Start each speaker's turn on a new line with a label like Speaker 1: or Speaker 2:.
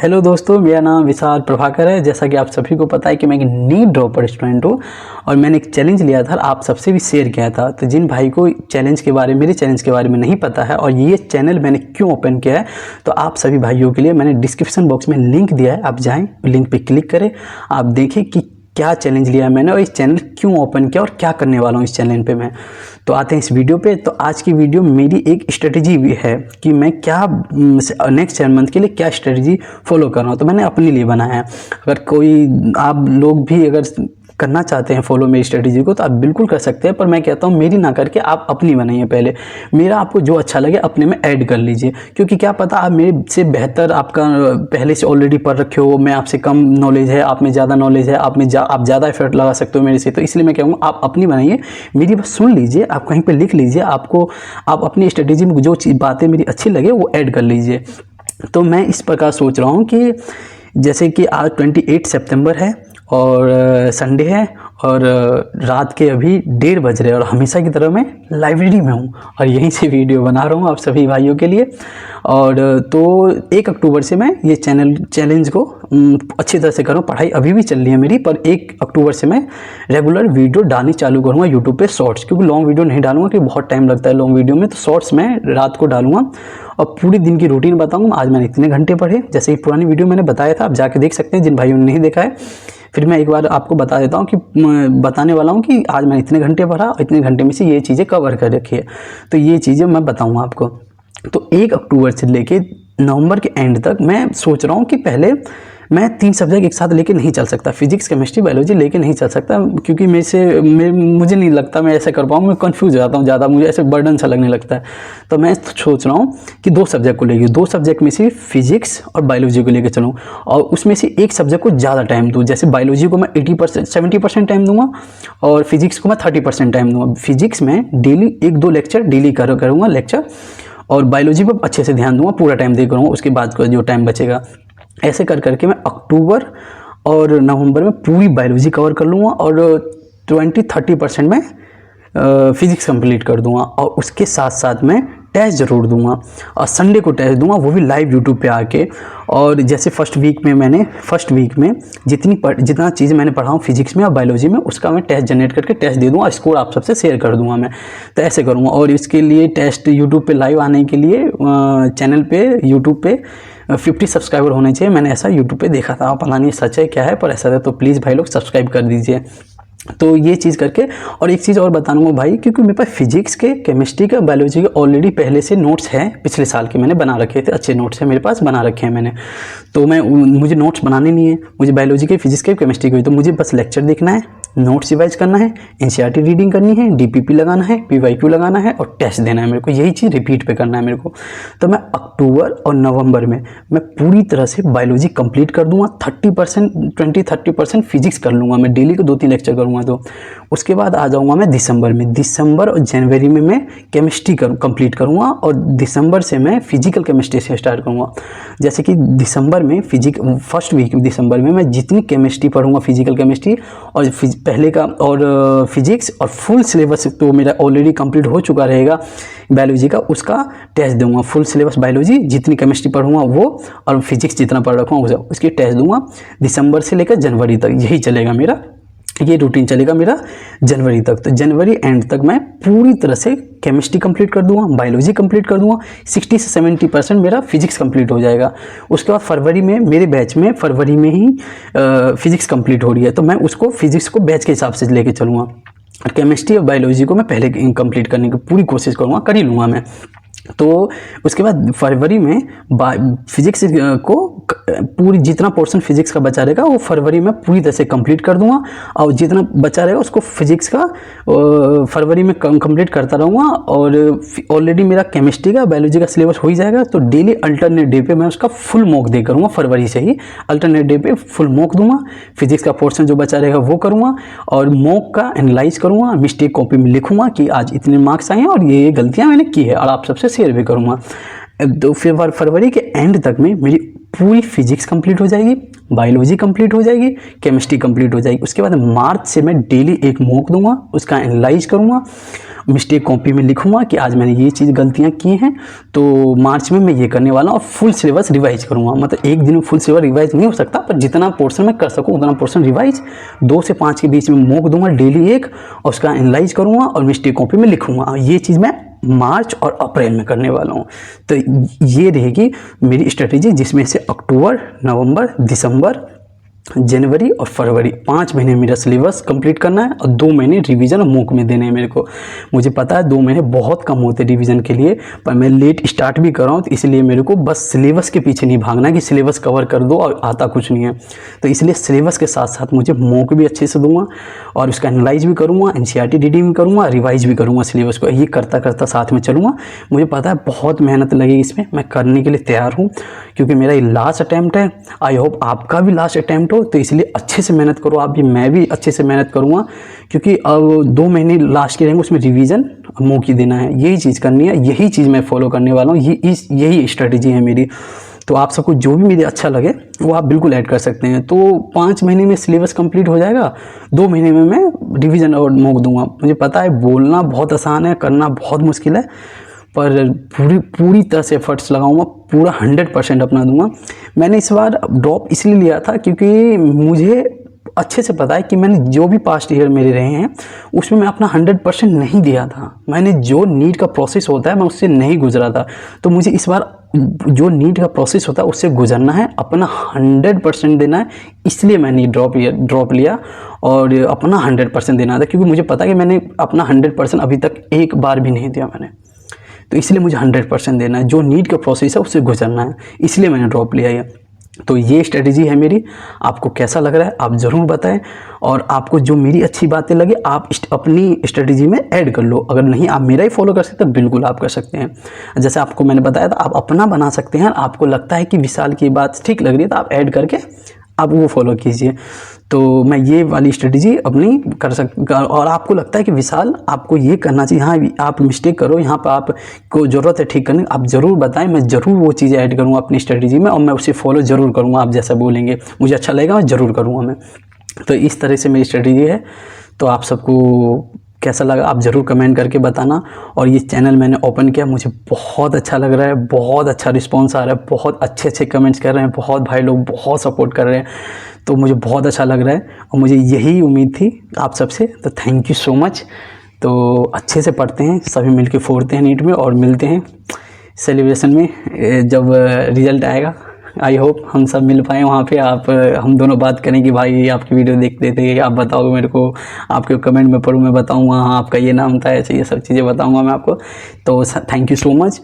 Speaker 1: Hello दोस्तों, मेरा नाम विशाल प्रभाकर है। जैसा कि आप सभी को पता है कि मैं एक नीट ड्रॉपर स्टूडेंट हूँ और मैंने एक चैलेंज लिया था, आप सबसे भी शेयर किया था। तो जिन भाई को मेरे चैलेंज के बारे में नहीं पता है और ये चैनल मैंने क्यों ओपन किया है, तो आप सभी भाइयों के लिए मैंने डिस्क्रिप्शन बॉक्स में लिंक दिया है, आप जाएँ लिंक पर क्लिक करें, आप देखें कि क्या चैलेंज लिया मैंने और इस चैनल क्यों ओपन किया और क्या करने वाला हूँ इस चैनल पे मैं। तो आते हैं इस वीडियो पे। तो आज की वीडियो मेरी एक स्ट्रेटजी भी है कि मैं क्या नेक्स्ट 7 मंथ के लिए क्या स्ट्रेटजी फॉलो कर रहा हूँ। तो मैंने अपने लिए बनाया है। अगर कोई आप लोग भी अगर करना चाहते हैं फॉलो मेरी स्ट्रेटजी को तो आप बिल्कुल कर सकते हैं, पर मैं कहता हूँ मेरी ना करके आप अपनी बनाइए। पहले मेरा आपको जो अच्छा लगे अपने में ऐड कर लीजिए, क्योंकि क्या पता आप मेरे से बेहतर आपका पहले से ऑलरेडी पढ़ रखे हो, मैं आपसे कम नॉलेज है, आप में ज़्यादा नॉलेज है, आप ज़्यादा एफर्ट लगा सकते हो मेरे से। तो इसलिए मैं कहूँगा आप अपनी बनाइए, मेरी बस सुन लीजिए, आप कहीं पर लिख लीजिए, आप अपनी स्ट्रेटजी में जो बातें मेरी अच्छी लगे वो ऐड कर लीजिए। तो मैं इस प्रकार सोच रहा हूँ कि जैसे कि आज 28 सितंबर है और संडे है और रात के अभी 1:30 बज रहे हैं और हमेशा की तरह मैं लाइब्रेरी में हूँ और यहीं से वीडियो बना रहा हूँ आप सभी भाइयों के लिए। और तो 1 अक्टूबर से मैं ये चैलेंज को अच्छी तरह से करूँ। पढ़ाई अभी भी चल रही है मेरी, पर 1 अक्टूबर से मैं रेगुलर वीडियो डालनी चालू करूँगा यूट्यूब पे शॉर्ट्स, क्योंकि लॉन्ग वीडियो नहीं डालूंगा क्योंकि बहुत टाइम लगता है लॉन्ग वीडियो में। तो शॉर्ट्स मैं रात को डालूंगा और पूरी दिन की रूटीन बताऊँगा, आज मैंने इतने घंटे पढ़े। जैसे कि पुरानी वीडियो मैंने बताया था, आप जाके देख सकते हैं जिन भाइयों ने नहीं देखा है। फिर मैं एक बार आपको बता देता हूँ कि बताने वाला हूँ कि आज मैंने इतने घंटे पढ़ा, इतने घंटे में से ये चीज़ें कवर कर रखी है। तो ये चीज़ें मैं बताऊँगा आपको। तो 1 अक्टूबर से लेके नवंबर के एंड तक मैं सोच रहा हूँ कि पहले मैं 3 सब्जेक्ट एक साथ लेके नहीं चल सकता, फिजिक्स केमिस्ट्री बायोलॉजी लेके नहीं चल सकता, क्योंकि मुझे नहीं लगता मैं ऐसा कर पाऊँ। मैं कंफ्यूज हो जाता हूँ ज़्यादा, मुझे ऐसे बर्डन सा लगने लगता है। तो मैं सोच रहा हूँ कि 2 सब्जेक्ट को लेके, 2 सब्जेक्ट में से फिजिक्स और बायोलॉजी को लेकर चलूँ और उसमें से एक सब्जेक्ट को ज़्यादा टाइम दूँ। जैसे बायोलॉजी को मैं 70% टाइम दूंगा और फिजिक्स को मैं 30% टाइम दूँगा। फिजिक्स में डेली 1-2 लेक्चर डेली करूँगा लेक्चर, और बायोलॉजी पर अच्छे से ध्यान दूंगा, पूरा टाइम दे करूँगा, उसके बाद का जो टाइम बचेगा। ऐसे कर करके मैं अक्टूबर और नवंबर में पूरी बायोलॉजी कवर कर लूँगा और 20-30% में फिजिक्स कंप्लीट कर दूँगा। और उसके साथ साथ मैं टेस्ट ज़रूर दूंगा और संडे को टेस्ट दूंगा, वो भी लाइव यूट्यूब पे आके। और जैसे फर्स्ट वीक में जितना चीज़ मैंने पढ़ा हूँ फिजिक्स में और बायोलॉजी में, उसका मैं टेस्ट जनरेट करके टेस्ट दे दूंगा, स्कोर आप सबसे शेयर कर दूंगा मैं। तो ऐसे करूँगा। और इसके लिए टेस्ट यूट्यूब पे लाइव आने के लिए चैनल पे यूट्यूब पे 50 सब्सक्राइबर होने चाहिए। मैंने ऐसा यूट्यूब पे देखा था, पता नहीं सच है क्या है, पर ऐसा था। तो प्लीज़ भाई लोग सब्सक्राइब कर दीजिए। तो ये चीज़ करके, और एक चीज़ और बताऊंगा भाई, क्योंकि मेरे पास फिजिक्स के, केमिस्ट्री के, बायोलॉजी के ऑलरेडी पहले से नोट्स हैं, पिछले साल के मैंने बना रखे थे, अच्छे नोट्स हैं मेरे पास, बना रखे हैं मैंने। तो मुझे नोट्स बनाने नहीं है, मुझे बायोलॉजी के, फिजिक्स के, केमिस्ट्री के, तो मुझे बस लेक्चर देखना है, नोट्स रिवाइज करना है, एनसीईआरटी रीडिंग करनी है, डीपीपी लगाना है, पीवाईक्यू लगाना है और टेस्ट देना है मेरे को। यही चीज़ रिपीट पे करना है मेरे को। तो मैं अक्टूबर और नवंबर में मैं पूरी तरह से बायोलॉजी कंप्लीट कर दूंगा। 20-30% फिजिक्स कर लूँगा मैं, डेली को 2-3 लेक्चर करूँगा। तो उसके बाद आ जाऊँगा मैं दिसंबर और जनवरी में मैं केमिस्ट्री कंप्लीट करूँगा और दिसंबर से मैं फिजिकल केमिस्ट्री से स्टार्ट करूँगा। जैसे कि दिसंबर में फर्स्ट वीक दिसंबर में मैं जितनी केमिस्ट्री पढ़ूँगा, फिजिकल केमिस्ट्री और पहले का और फिजिक्स, और फुल सिलेबस तो मेरा ऑलरेडी कंप्लीट हो चुका रहेगा बायोलॉजी का, उसका टेस्ट दूंगा। फुल सिलेबस बायोलॉजी जितनी केमिस्ट्री पढ़ूंगा वो, और फिजिक्स जितना पढ़ रखा हूँ उसकी टेस्ट दूंगा। दिसंबर से लेकर जनवरी तक यही चलेगा मेरा, ये रूटीन चलेगा मेरा जनवरी तक। तो जनवरी एंड तक मैं पूरी तरह से केमिस्ट्री कंप्लीट कर दूंगा, बायोलॉजी कंप्लीट कर दूंगा, 60 से 70% मेरा फिजिक्स कंप्लीट हो जाएगा। उसके बाद फरवरी में मेरे बैच में फरवरी में ही फिजिक्स कंप्लीट हो रही है, तो मैं उसको फिजिक्स को बैच के हिसाब से लेके चलूँगा। केमिस्ट्री और बायोलॉजी को मैं पहले कंप्लीट करने की पूरी कोशिश करूँगा, कर ही लूँगा मैं। तो उसके बाद फरवरी में फिजिक्स को पूरी जितना पोर्शन फिजिक्स का बचा रहेगा वो फरवरी में पूरी तरह से कंप्लीट कर दूंगा, और जितना बचा रहेगा उसको फिजिक्स का फरवरी में कंप्लीट करता रहूँगा। और ऑलरेडी मेरा केमिस्ट्री का, बायोलॉजी का सिलेबस हो ही जाएगा। तो डेली अल्टरनेट डे पे मैं उसका फुल मॉक दे करूँगा, फरवरी से ही अल्टरनेट डे पे फुल मॉक दूंगा। फिजिक्स का पोर्शन जो बचा रहेगा वो करूँगा और मॉक का एनालाइज करूँगा, मिस्टेक कॉपी में लिखूँगा कि आज इतने मार्क्स आए हैं और ये गलतियाँ मैंने की है, और आप सबसे शेयर भी करूँगा। तो फिर फरवरी के एंड तक में मेरी पूरी फिजिक्स कंप्लीट हो जाएगी, बायोलॉजी कंप्लीट हो जाएगी, केमिस्ट्री कंप्लीट हो जाएगी। उसके बाद मार्च से मैं डेली एक मॉक दूंगा, उसका एनालाइज करूँगा मिस्टेक कॉपी में लिखूंगा कि आज मैंने ये चीज़ गलतियाँ की हैं, तो मार्च में मैं ये करने वाला हूँ और फुल सिलेबस रिवाइज करूँगा। मतलब एक दिन में फुल सिलेबस रिवाइज नहीं हो सकता, पर जितना पोर्शन मैं कर सकूँ उतना पोर्शन रिवाइज 2 से 5 के बीच में मॉक दूंगा डेली एक, और उसका एनालाइज करूँगा और मिस्टेक कॉपी में लिखूँगा। ये चीज़ मैं मार्च और अप्रैल में करने वाला हूँ। तो ये रहेगी मेरी स्ट्रेटेजी, जिसमें से अक्टूबर, नवंबर, दिसंबर, जनवरी और फरवरी 5 महीने मेरा सिलेबस कंप्लीट करना है और 2 महीने रिवीजन और मॉक में देने हैं मेरे को। मुझे पता है 2 महीने बहुत कम होते रिवीजन के लिए, पर मैं लेट स्टार्ट भी कर रहा हूँ, तो इसलिए मेरे को बस सिलेबस के पीछे नहीं भागना है कि सिलेबस कवर कर दो और आता कुछ नहीं है। तो इसलिए सिलेबस के साथ साथ मुझे मॉक भी अच्छे से दूंगा और उसका एनालाइज भी करूँगा, NCERT रीडिंग भी करूँगा, रिवाइज भी करूँगा सिलेबस को। ये करता करता साथ में चलूँगा। मुझे पता है बहुत मेहनत लगेगी इसमें, मैं करने के लिए तैयार हूँ, क्योंकि मेरा ये लास्ट अटैम्प्ट है। आई होप आपका भी लास्ट अटैम्प्ट हो, तो इसलिए अच्छे से मेहनत करो आप भी, मैं भी अच्छे से मेहनत करूँगा, क्योंकि अब 2 महीने लास्ट के रहेंगे, उसमें रिवीजन मॉक ही देना है। यही चीज़ करनी है, यही चीज़ मैं फॉलो करने वाला हूँ, यही स्ट्रेटजी है मेरी। तो आप सबको जो भी मेरे अच्छा लगे वो आप बिल्कुल ऐड कर सकते हैं। तो 5 महीने में सिलेबस कंप्लीट हो जाएगा, 2 महीने में मैं रिवीजन और मॉक दूंगा। मुझे पता है बोलना बहुत आसान है, करना बहुत मुश्किल है, पर पूरी तरह से एफर्ट्स लगाऊंगा, पूरा 100% अपना दूंगा। मैंने इस बार ड्रॉप इसलिए लिया था क्योंकि मुझे अच्छे से पता है कि मैंने जो भी पास्ट ईयर मेरे रहे हैं उसमें मैं अपना 100% नहीं दिया था। मैंने जो नीट का प्रोसेस होता है मैं उससे नहीं गुजरा था, तो मुझे इस बार जो नीट का प्रोसेस होता है उससे गुजरना है, अपना 100% देना है। इसलिए मैंने ड्रॉप लिया और अपना 100% देना था, क्योंकि मुझे पता है कि मैंने अपना 100% अभी तक एक बार भी नहीं दिया मैंने। तो इसलिए मुझे 100% देना है, जो नीट का प्रोसेस है उससे गुजरना है, इसलिए मैंने ड्रॉप लिया है। तो ये स्ट्रेटजी है मेरी। आपको कैसा लग रहा है आप ज़रूर बताएं, और आपको जो मेरी अच्छी बातें लगे आप अपनी स्ट्रेटजी में ऐड कर लो। अगर नहीं आप मेरा ही फॉलो कर सकते हैं, बिल्कुल आप कर सकते हैं। जैसे आपको मैंने बताया था, आप अपना बना सकते हैं। आपको लगता है कि विशाल की बात ठीक लग रही है तो आप ऐड करके आप वो फॉलो कीजिए। तो मैं ये वाली स्ट्रेटजी अपनी कर सकता, और आपको लगता है कि विशाल आपको ये करना चाहिए, हाँ आप मिस्टेक करो, यहाँ पर आपको ज़रूरत है ठीक करने, आप ज़रूर बताएं, मैं ज़रूर वो चीज़ें ऐड करूँगा अपनी स्ट्रेटजी में, और मैं उसे फॉलो ज़रूर करूँगा। आप जैसा बोलेंगे मुझे अच्छा लगेगा, मैं ज़रूर करूँगा मैं। तो इस तरह से मेरी स्ट्रेटजी है। तो आप सबको कैसा लगा आप ज़रूर कमेंट करके बताना। और ये चैनल मैंने ओपन किया, मुझे बहुत अच्छा लग रहा है, बहुत अच्छा रिस्पांस आ रहा है, बहुत अच्छे कमेंट्स कर रहे हैं, बहुत भाई लोग बहुत सपोर्ट कर रहे हैं, तो मुझे बहुत अच्छा लग रहा है और मुझे यही उम्मीद थी आप सबसे। तो थैंक यू सो मच। तो अच्छे से पढ़ते हैं, सभी मिलके फोड़ते हैं नीट में, और मिलते हैं सेलिब्रेशन में जब रिज़ल्ट आएगा। आई होप हम सब मिल पाएँ वहाँ पे, हम दोनों बात करें कि भाई आपकी वीडियो देखते थे, आप बताओगे मेरे को, आपके कमेंट में पढ़ूँ, मैं बताऊँगा हाँ आपका ये नाम था, ऐसे ये सब चीज़ें बताऊँगा मैं आपको। तो थैंक यू सो मच।